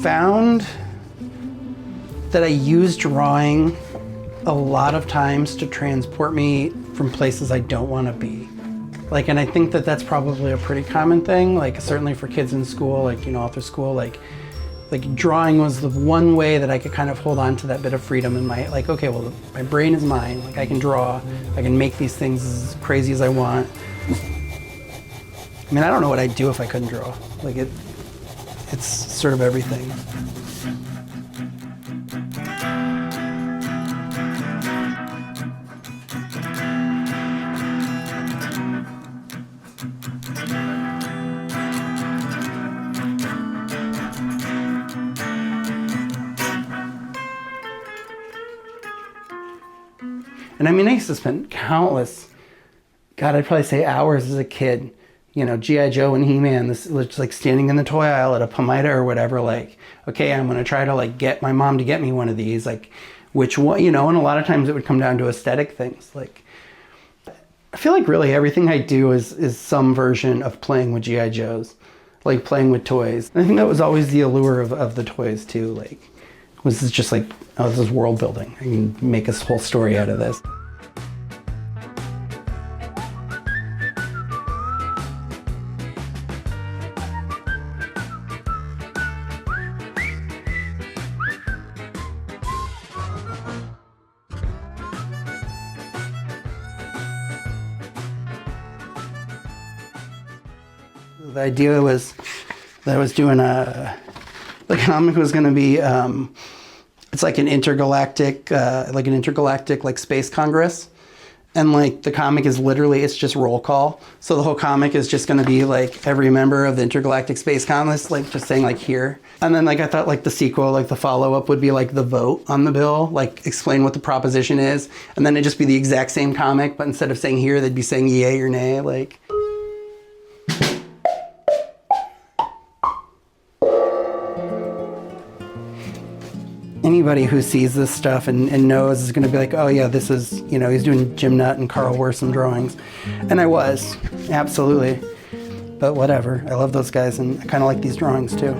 found that I use drawing a lot of times to transport me from places I don't want to be. Like, and I think that that's probably a pretty common thing, like certainly for kids in school, like, you know, all through school, like drawing was the one way that I could kind of hold on to that bit of freedom in my, like, okay, well, my brain is mine, like I can draw, I can make these things as crazy as I want. I mean, I don't know what I'd do if I couldn't draw. Like it's sort of everything. And I mean, I used to spend countless, God, I'd probably say hours as a kid, you know, G.I. Joe and He-Man, this was like standing in the toy aisle at a Pomida or whatever, like, okay, I'm gonna try to like get my mom to get me one of these, like, which one, you know, and a lot of times it would come down to aesthetic things. Like, I feel like really everything I do is some version of playing with G.I. Joes, like playing with toys. And I think that was always the allure of the toys too, like, was just like, oh, this is world building. I can make a whole story out of this. The idea was that I was doing the comic was going to be, it's like an intergalactic like space congress. And like the comic is literally, it's just roll call. So the whole comic is just going to be like every member of the intergalactic space congress, like just saying like here. And then like I thought like the sequel, like the follow-up would be like the vote on the bill, like explain what the proposition is. And then it'd just be the exact same comic, but instead of saying here, they'd be saying yay or nay, like. Anybody who sees this stuff and knows is going to be like, oh yeah, this is, you know, he's doing Jim Nutt and Carl Worsom drawings. And I was, absolutely. But whatever, I love those guys and I kind of like these drawings too.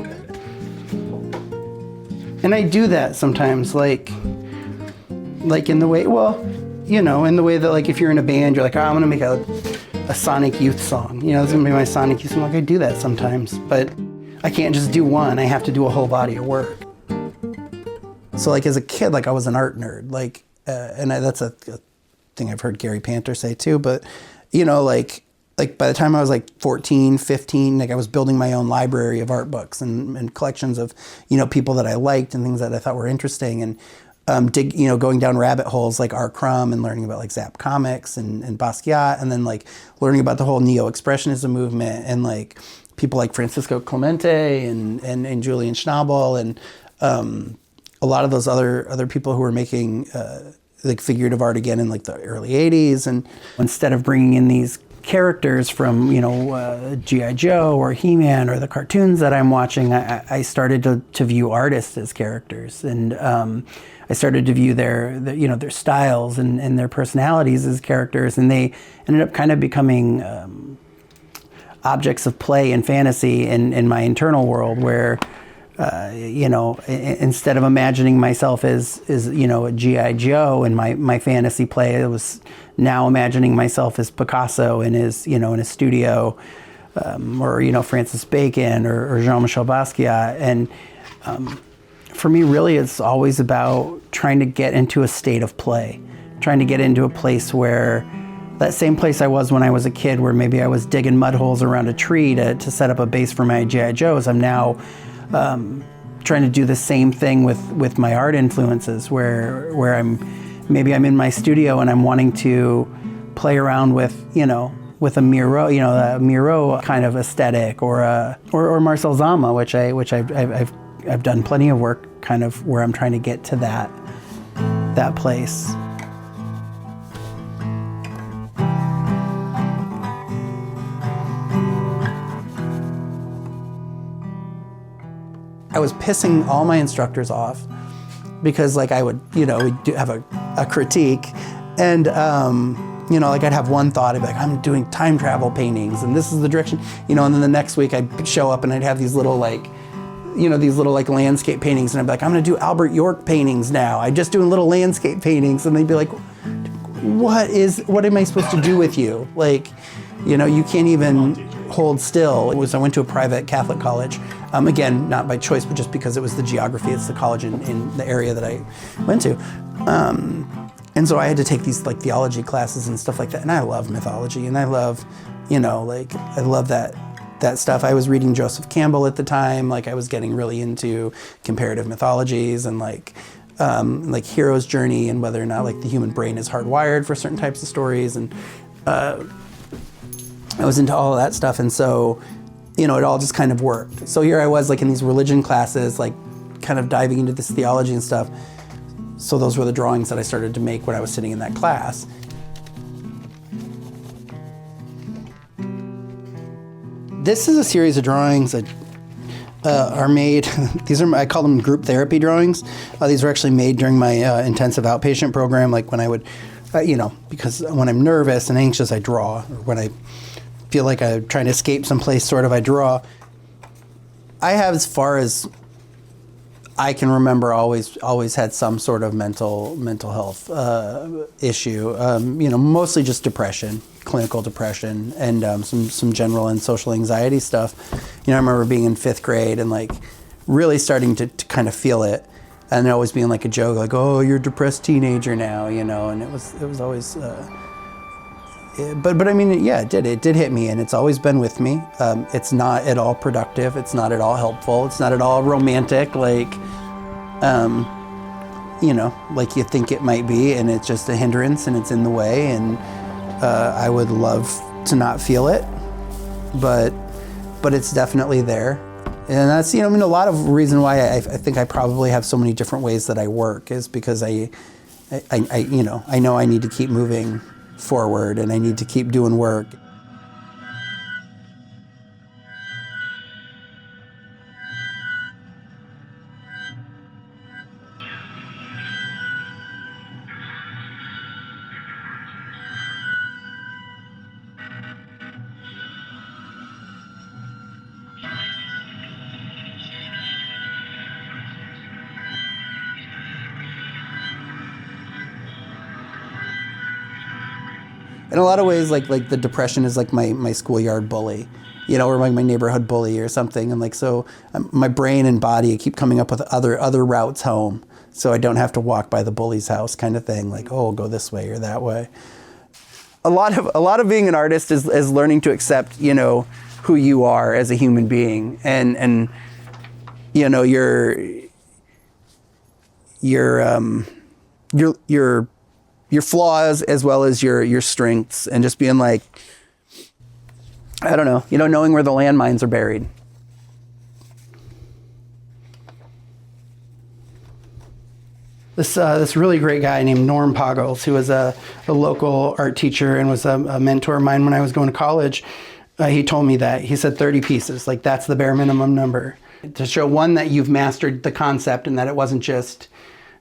And I do that sometimes, like in the way, well, you know, in the way that like if you're in a band, you're like, oh, I'm going to make a Sonic Youth song. You know, it's going to be my Sonic Youth song. Like I do that sometimes, but I can't just do one. I have to do a whole body of work. So like as a kid, like I was an art nerd, like, and that's a thing I've heard Gary Panter say too, but you know, like by the time I was like 14, 15, like I was building my own library of art books and collections of, you know, people that I liked and things that I thought were interesting and going down rabbit holes like Art Crumb and learning about like Zap Comics and Basquiat and then like learning about the whole neo-expressionism movement and like people like Francisco Clemente and Julian Schnabel and, a lot of those other people who were making like figurative art again in like the early 80s. And instead of bringing in these characters from, you know, G.I. Joe or He-Man or the cartoons that I'm watching, I started to view artists as characters. And I started to view their styles and their personalities as characters. And they ended up kind of becoming objects of play and fantasy in my internal world where, you know, instead of imagining myself as you know, a G.I. Joe in my fantasy play, it was now imagining myself as Picasso in his, you know, in his studio, or, you know, Francis Bacon or Jean-Michel Basquiat. And for me, really, it's always about trying to get into a state of play, trying to get into a place where that same place I was when I was a kid, where maybe I was digging mud holes around a tree to set up a base for my G.I. Joes. I'm now trying to do the same thing with my art influences, where I'm in my studio and I'm wanting to play around with, you know, with a Miro, you know, a Miro kind of aesthetic, or Marcel Zama, which I've done plenty of work kind of where I'm trying to get to that place. I was pissing all my instructors off because like I would, you know, we'd have a critique and, you know, like I'd have one thought, I'd be like, I'm doing time travel paintings and this is the direction, you know, and then the next week I'd show up and I'd have these little like these little like landscape paintings, and I'd be like, I'm gonna do Albert York paintings now. I'm just doing little landscape paintings, and they'd be like, what am I supposed to do with you? Like, you can't even hold still. I went to a private Catholic college, again, not by choice, but just because it was the geography. It's the college in the area that I went to. And so I had to take these like theology classes and stuff like that. And I love mythology, and I love, I love that stuff. I was reading Joseph Campbell at the time. Like I was getting really into comparative mythologies and like hero's journey, and whether or not like the human brain is hardwired for certain types of stories. And I was into all of that stuff. And so, it all just kind of worked. So here I was like in these religion classes, like kind of diving into this theology and stuff. So those were the drawings that I started to make when I was sitting in that class. This is a series of drawings that are made, I call them group therapy drawings. These were actually made during my intensive outpatient program, like when I would, because when I'm nervous and anxious, I draw. Or when I feel like I'm trying to escape someplace, I draw. I have, as far as I can remember, always had some sort of mental health issue. Mostly just depression, clinical depression, and some general and social anxiety stuff. I remember being in 5th grade and like really starting to kind of feel it, and it always being like a joke, like, "Oh, you're a depressed teenager now," and it was always. But I mean, yeah, it did hit me, and it's always been with me. It's not at all productive. It's not at all helpful. It's not at all romantic, like you think it might be, and it's just a hindrance, and it's in the way. And I would love to not feel it, but it's definitely there. And that's, a lot of reason why I think I probably have so many different ways that I work is because I know I need to keep moving forward, and I need to keep doing work. In a lot of ways, like the depression is like my schoolyard bully, or like my neighborhood bully or something. And like, so my brain and body keep coming up with other routes home, so I don't have to walk by the bully's house, kind of thing. Like, oh, go this way or that way. A lot of being an artist is learning to accept, who you are as a human being, and your flaws as well as your strengths, and just being like, I don't know, knowing where the landmines are buried. This really great guy named Norm Pagels, who was a local art teacher and was a mentor of mine when I was going to college, he told me that. He said 30 pieces, like that's the bare minimum number. To show, one, that you've mastered the concept and that it wasn't just,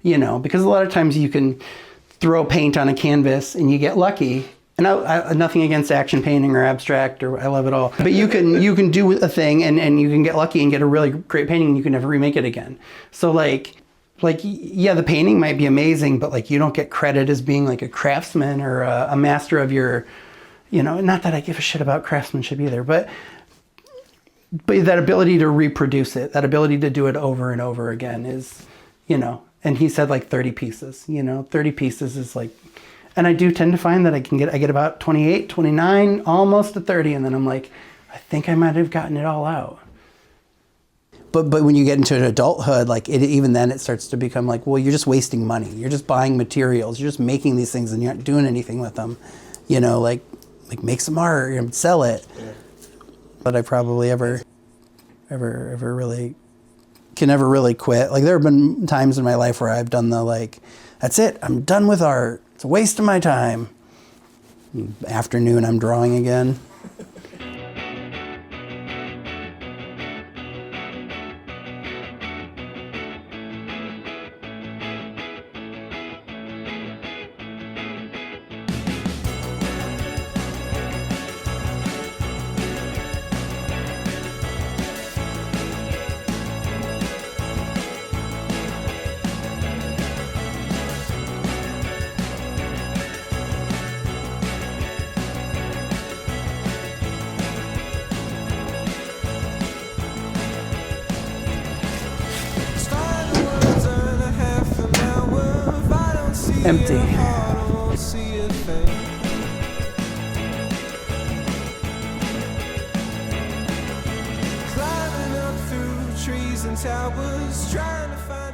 because a lot of times you can throw paint on a canvas and you get lucky. And I nothing against action painting or abstract, or I love it all. But you can do a thing and you can get lucky and get a really great painting and you can never remake it again. So like yeah, the painting might be amazing, but like you don't get credit as being like a craftsman or a master of your, not that I give a shit about craftsmanship either, but that ability to reproduce it, that ability to do it over and over again is, and he said like 30 pieces, 30 pieces is like, and I do tend to find that I get about 28, 29, almost to 30. And then I'm like, I think I might have gotten it all out. But when you get into adulthood, like even then it starts to become like, well, you're just wasting money. You're just buying materials. You're just making these things and you're not doing anything with them. Like make some art and sell it. Yeah. But I probably ever really can never really quit. Like there have been times in my life where I've done the like, that's it, I'm done with art. It's a waste of my time. Afternoon, I'm drawing again. Empty. Climbing up through trees and towers, trying to find